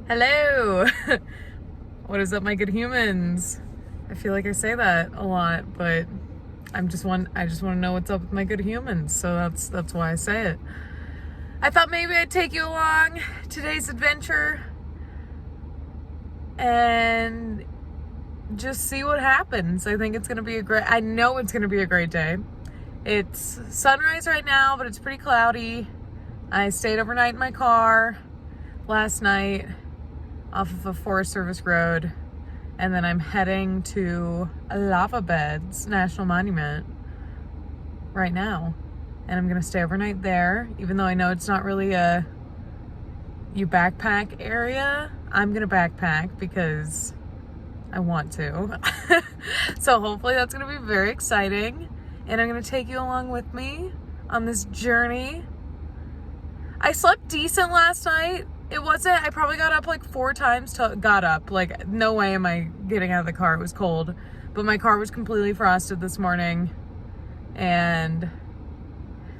Hello! What is up, my good humans? I feel like I say that a lot, but I just want to know what's up with my good humans, so that's why I say it. I thought maybe I'd take you along today's adventure and just see what happens. I think it's gonna be I know it's gonna be a great day. It's sunrise right now, but it's pretty cloudy. I stayed overnight in my car last night off of a Forest Service road, and then I'm heading to Lava Beds National Monument right now, and I'm gonna stay overnight there. Even though I know it's not really you backpack area, I'm gonna backpack because I want to. So hopefully that's gonna be very exciting, and I'm gonna take you along with me on this journey. I slept decent last night. I probably got up like 4 times like, no way am I getting out of the car. It was cold, but my car was completely frosted this morning. And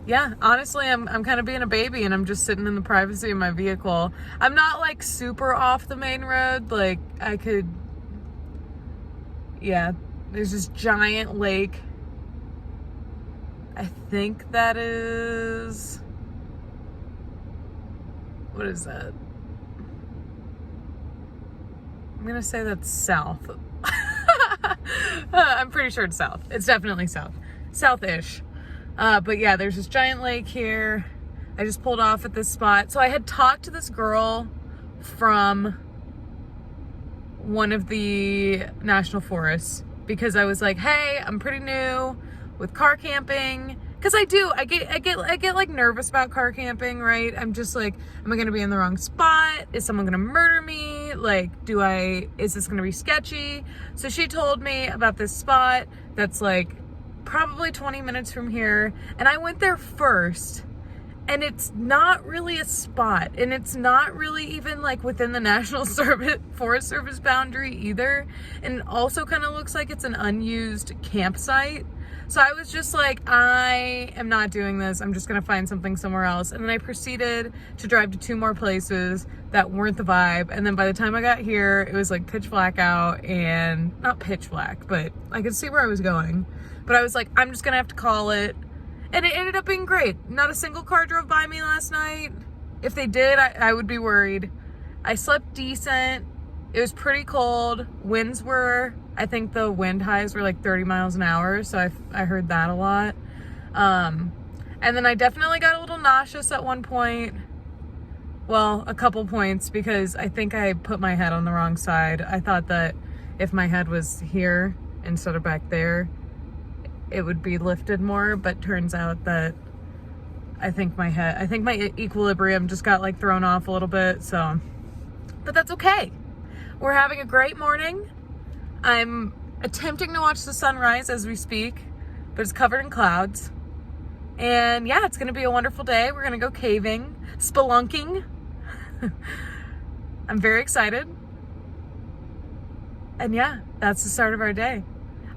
yeah, honestly, I'm kind of being a baby, and I'm just sitting in the privacy of my vehicle. I'm not like super off the main road. Like there's this giant lake. I think that is, what is that? I'm gonna say that's south. I'm pretty sure it's south. It's definitely south. South-ish. But yeah, there's this giant lake here. I just pulled off at this spot. So I had talked to this girl from one of the national forests because I was like, hey, I'm pretty new with car camping. Cause I get like nervous about car camping, right? I'm just like, am I gonna be in the wrong spot? Is someone gonna murder me? Like, is this gonna be sketchy? So she told me about this spot that's like probably 20 minutes from here. And I went there first, and it's not really a spot, and it's not really even like within the National Forest Service boundary either. And it also kind of looks like it's an unused campsite. So I was just like, I am not doing this. I'm just gonna find something somewhere else. And then I proceeded to drive to 2 more places that weren't the vibe. And then by the time I got here, it was like pitch black out, and not pitch black, but I could see where I was going. But I was like, I'm just gonna have to call it. And it ended up being great. Not a single car drove by me last night. If they did, I would be worried. I slept decent. It was pretty cold. I think the wind highs were like 30 miles an hour, so I heard that a lot. And then I definitely got a little nauseous at one point. Well, a couple points, because I think I put my head on the wrong side. I thought that if my head was here instead of back there, it would be lifted more, but turns out that I think my equilibrium just got like thrown off a little bit, so, but that's okay. We're having a great morning. I'm attempting to watch the sunrise as we speak, but it's covered in clouds. And yeah, it's gonna be a wonderful day. We're gonna go caving, spelunking. I'm very excited. And yeah, that's the start of our day.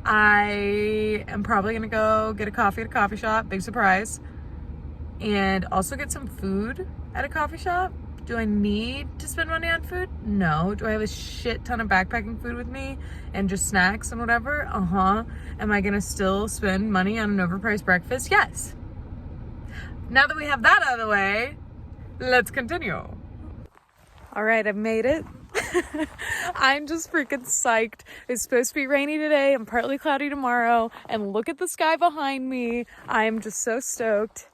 I am probably gonna go get a coffee at a coffee shop, big surprise, and also get some food at a coffee shop. Do I need to spend money on food? No. Do I have a shit ton of backpacking food with me and just snacks and whatever? Am I gonna still spend money on an overpriced breakfast? Yes. Now that we have that out of the way, let's continue. All right, I've made it. I'm just freaking psyched. It's supposed to be rainy today and partly cloudy tomorrow, and look at the sky behind me. I am just so stoked.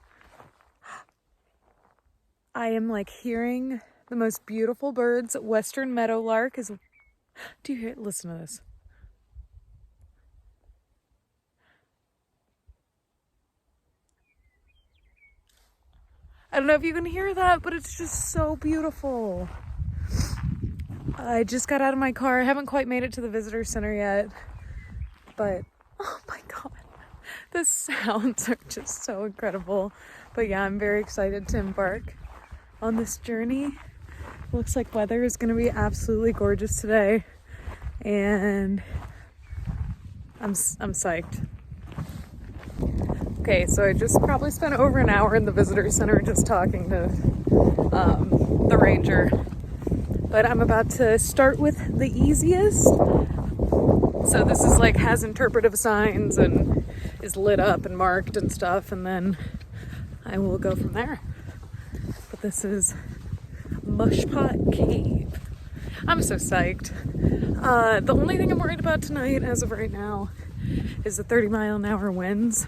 I am like hearing the most beautiful birds. Western meadowlark is, do you hear it? Listen to this. I don't know if you can hear that, but it's just so beautiful. I just got out of my car. I haven't quite made it to the visitor center yet, but oh my God, the sounds are just so incredible. But yeah, I'm very excited to embark on this journey. Looks like weather is gonna be absolutely gorgeous today, and I'm psyched. Okay, so I just probably spent over an hour in the visitor center just talking to the ranger. but I'm about to start with the easiest. So this is like has interpretive signs and is lit up and marked and stuff, and then I will go from there. But this is Mushpot Cave. I'm so psyched. The only thing I'm worried about tonight as of right now is the 30-mile-an-hour winds.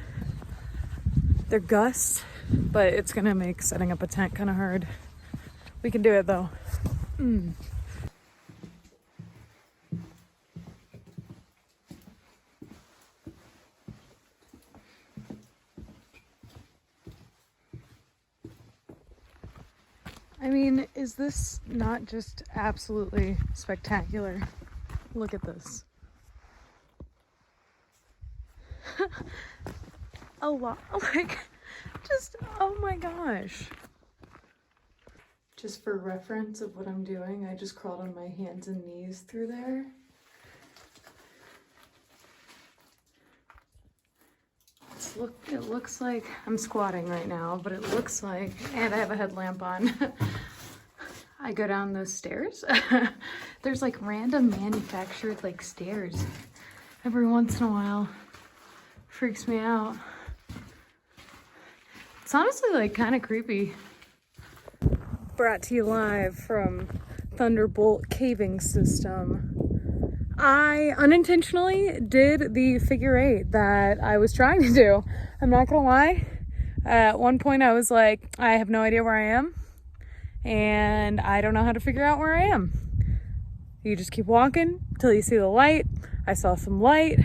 They're gusts, but it's gonna make setting up a tent kind of hard. We can do it though. I mean, is this not just absolutely spectacular? Look at this. A lot, like, just, oh my gosh. Just for reference of what I'm doing, I just crawled on my hands and knees through there. It looks like I'm squatting right now, but it looks like, and I have a headlamp on. I go down those stairs. There's like random manufactured like stairs every once in a while. Freaks me out. It's honestly like kind of creepy. Brought to you live from Thunderbolt Caving System. I unintentionally did the figure 8 that I was trying to do. I'm not gonna lie. At one point I was like, I have no idea where I am and I don't know how to figure out where I am. You just keep walking till you see the light. I saw some light.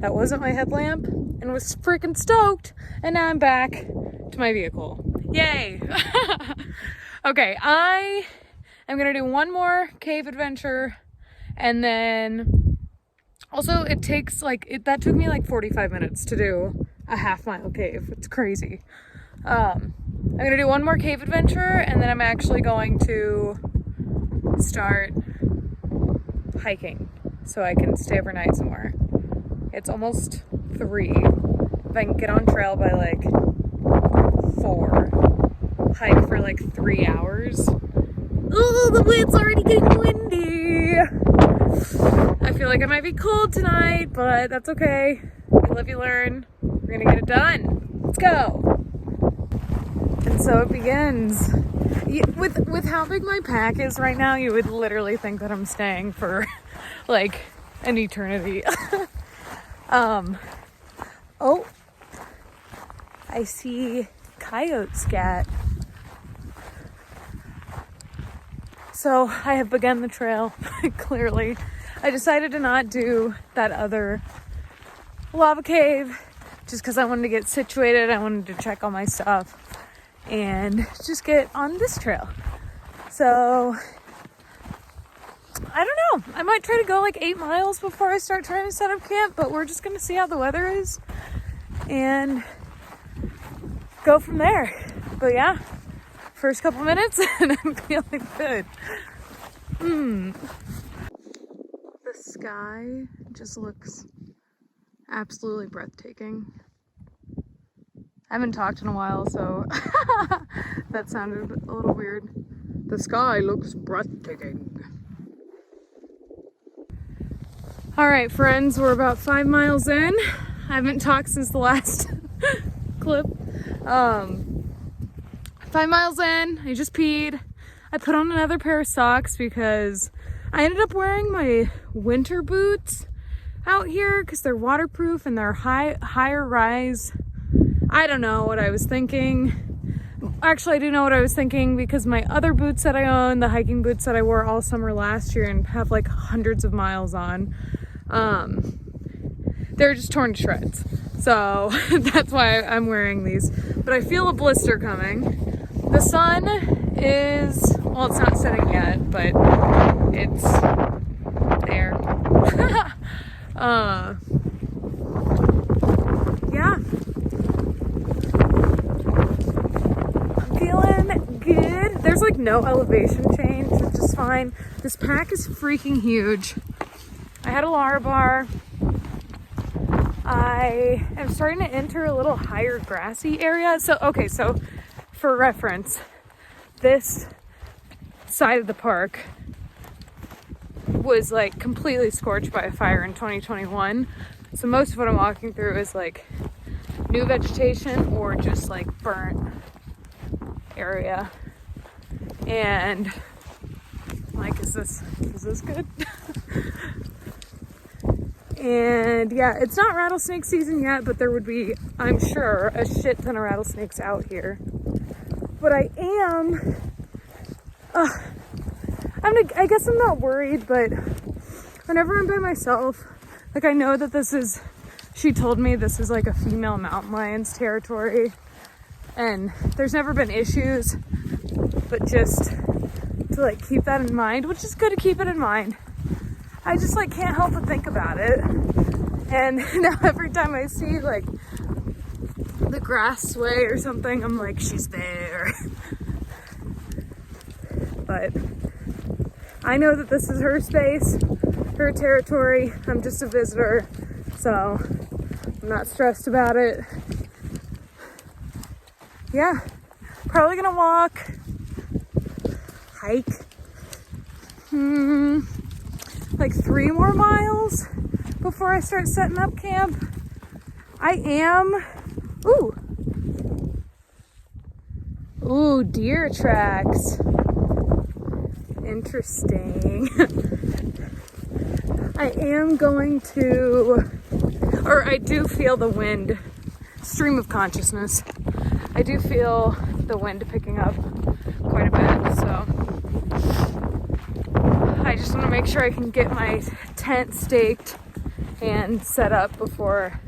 That wasn't my headlamp and was freaking stoked. And now I'm back to my vehicle. Yay. Okay, I am gonna do one more cave adventure. And then also it takes that took me like 45 minutes to do a half-mile cave. It's crazy. I'm gonna do one more cave adventure and then I'm actually going to start hiking so I can stay overnight somewhere. It's almost 3. If I can get on trail by like 4, hike for like 3 hours. Oh, the wind's already getting windy. I feel like I might be cold tonight, but that's okay. You live, you learn. We're gonna get it done. Let's go. And so it begins. With how big my pack is right now, you would literally think that I'm staying for like an eternity. Oh, I see coyote scat. So I have begun the trail, clearly. I decided to not do that other lava cave just because I wanted to get situated. I wanted to check all my stuff and just get on this trail. So I don't know. I might try to go like 8 miles before I start trying to set up camp, but we're just going to see how the weather is and go from there. But yeah. First couple minutes and I'm feeling good. The sky just looks absolutely breathtaking. I haven't talked in a while, so that sounded a little weird. The sky looks breathtaking. All right, friends, we're about 5 miles in. I haven't talked since the last clip. 5 miles in, I just peed. I put on another pair of socks because I ended up wearing my winter boots out here because they're waterproof and they're higher rise. I don't know what I was thinking. Actually, I do know what I was thinking because my other boots that I own, the hiking boots that I wore all summer last year and have like hundreds of miles on, they're just torn to shreds. So that's why I'm wearing these. But I feel a blister coming. The sun is, well, it's not setting yet, but it's there. Yeah. I'm feeling good. There's like no elevation change, which is fine. This pack is freaking huge. I had a Larabar. I am starting to enter a little higher grassy area. So, okay, so for reference, this side of the park was like completely scorched by a fire in 2021. So most of what I'm walking through is like new vegetation or just like burnt area. And I'm like, is this good? And yeah, it's not rattlesnake season yet, but there would be, I'm sure, a shit ton of rattlesnakes out here. But I guess I'm not worried, but whenever I'm by myself, like I know that she told me this is like a female mountain lion's territory, and there's never been issues, but just to like keep that in mind, which is good to keep it in mind. I just like can't help but think about it. And now every time I see like the grass sway or something, I'm like, she's there. But I know that this is her space, her territory. I'm just a visitor, so I'm not stressed about it. Yeah, probably gonna walk, hike, like 3 more miles before I start setting up camp. Ooh, deer tracks. Interesting. I do feel the wind, stream of consciousness. I do feel the wind picking up quite a bit, so I just want to make sure I can get my tent staked and set up before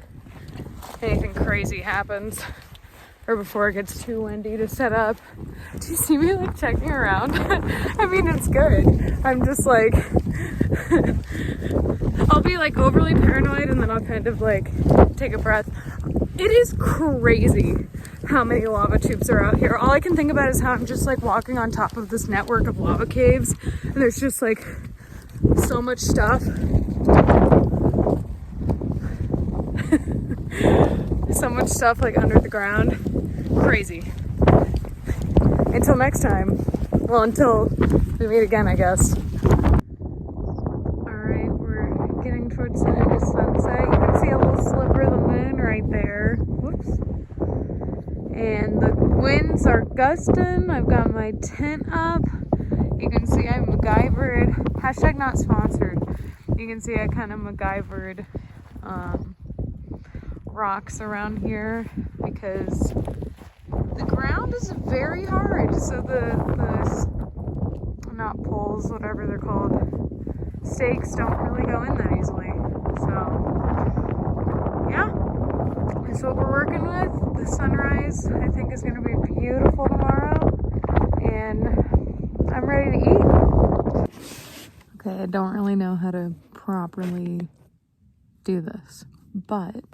anything crazy happens, or before it gets too windy to set up. Do you see me like checking around? I mean, it's good. I'm just like, I'll be like overly paranoid and then I'll kind of like take a breath. It is crazy how many lava tubes are out here. All I can think about is how I'm just like walking on top of this network of lava caves, and there's just like so much stuff. So much stuff like under the ground. Crazy. Until next time. Well, until we meet again, I guess. Alright, we're getting towards the end of sunset. You can see a little sliver of the moon right there. Whoops. And the winds are gusting. I've got my tent up. You can see I'm MacGyvered. Hashtag not sponsored. You can see I kind of MacGyvered rocks around here because the ground is very hard. So the not poles, whatever they're called, stakes don't really go in that easily. So yeah, that's what we're working with. The sunrise, I think, is going to be beautiful tomorrow, and I'm ready to eat. Okay, I don't really know how to properly do this, but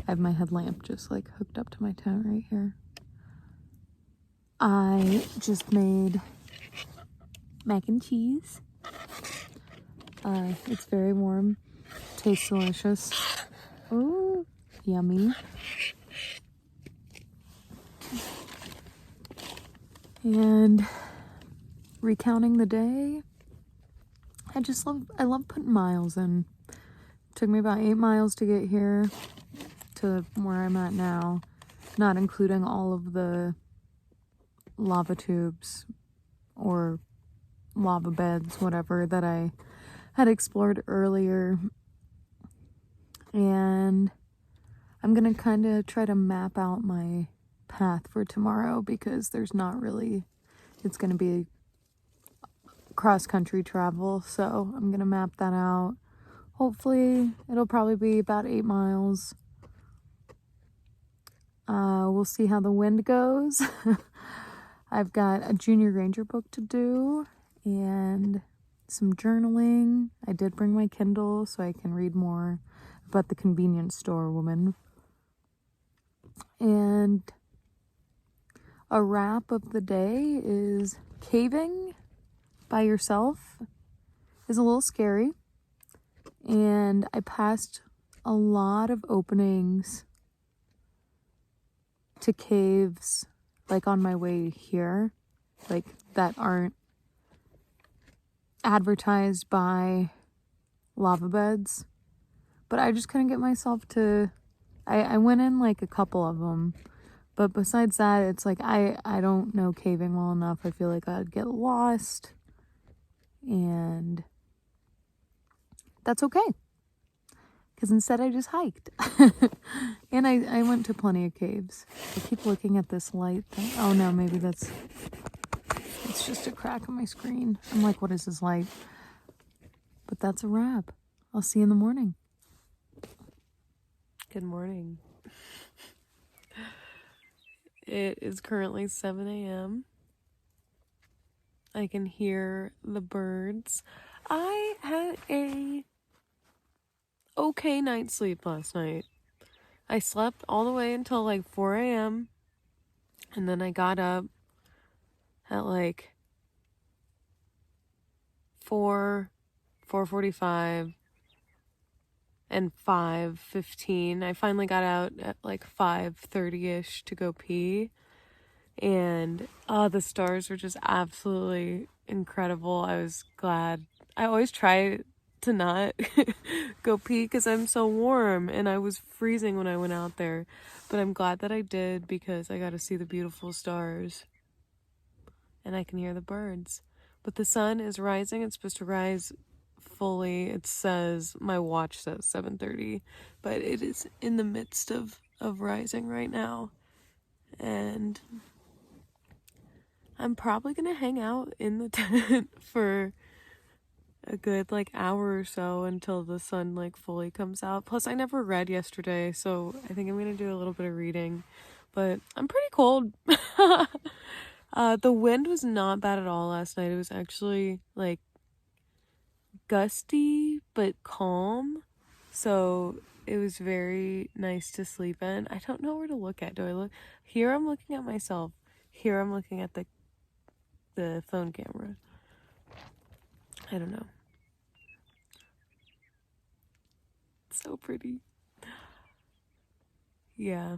I have my headlamp just like hooked up to my tent right here. I just made mac and cheese. It's very warm, tastes delicious. Ooh, yummy. And recounting the day, I love putting miles in. It took me about 8 miles to get here to where I'm at now, not including all of the lava tubes or lava beds, whatever, that I had explored earlier. And I'm gonna kind of try to map out my path for tomorrow because there's not really, it's gonna be cross-country travel, so I'm gonna map that out. Hopefully it'll probably be about 8 miles. We'll see how the wind goes. I've got a junior ranger book to do and some journaling. I did bring my Kindle so I can read more about the convenience store woman. And a wrap of the day is caving by yourself is a little scary. And I passed a lot of openings to caves like on my way here, like that aren't advertised by lava beds, but I just couldn't get myself to, I went in like a couple of them, but besides that, it's like, I don't know caving well enough. I feel like I'd get lost, and that's okay, because instead I just hiked. And I went to plenty of caves. I keep looking at this light thing. Oh no, maybe it's just a crack on my screen. I'm like, what is this light? But that's a wrap. I'll see you in the morning. Good morning. It is currently 7 a.m. I can hear the birds. I had a okay night's sleep last night. I slept all the way until like 4 a.m. and then I got up at like 4:45 and 5:15. I finally got out at like 5:30ish to go pee, and the stars were just absolutely incredible. I was glad. I always try to not go pee because I'm so warm, and I was freezing when I went out there, but I'm glad that I did because I got to see the beautiful stars and I can hear the birds. But the sun is rising. It's supposed to rise fully. It says, my watch says 7:30, but it is in the midst of rising right now, and I'm probably gonna hang out in the tent for a good like hour or so until the sun like fully comes out. Plus I never read yesterday, so I think I'm gonna do a little bit of reading, but I'm pretty cold. The wind was not bad at all last night. It was actually like gusty but calm, so it was very nice to sleep in. I don't know where to look at. Do I look here? I'm looking at myself. Here I'm looking at the phone camera. I don't know. It's so pretty. Yeah.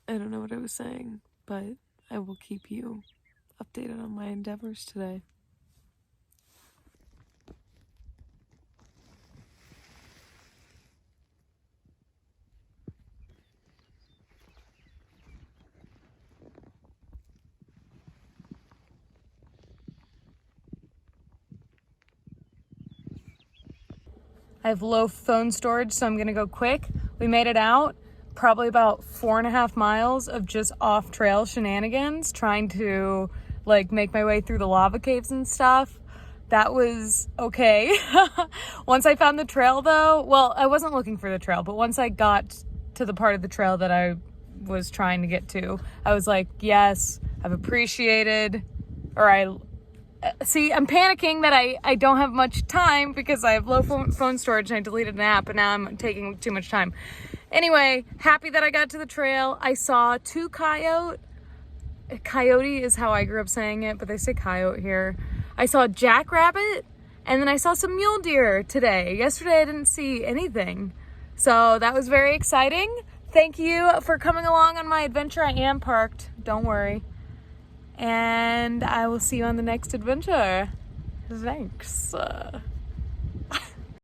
I don't know what I was saying, but I will keep you updated on my endeavors today. I have low phone storage, so I'm gonna go quick. We made it out, probably about 4.5 miles of just off-trail shenanigans, trying to like make my way through the lava caves and stuff. That was okay. Once I found the trail though, well, I wasn't looking for the trail, but once I got to the part of the trail that I was trying to get to, I was like, yes, I've appreciated, or see, I'm panicking that I don't have much time because I have low phone storage and I deleted an app, and now I'm taking too much time. Anyway, happy that I got to the trail. I saw 2 coyote. Coyote is how I grew up saying it, but they say coyote here. I saw a jackrabbit, and then I saw some mule deer today. Yesterday I didn't see anything. So that was very exciting. Thank you for coming along on my adventure. I am parked, don't worry. And I will see you on the next adventure. Thanks.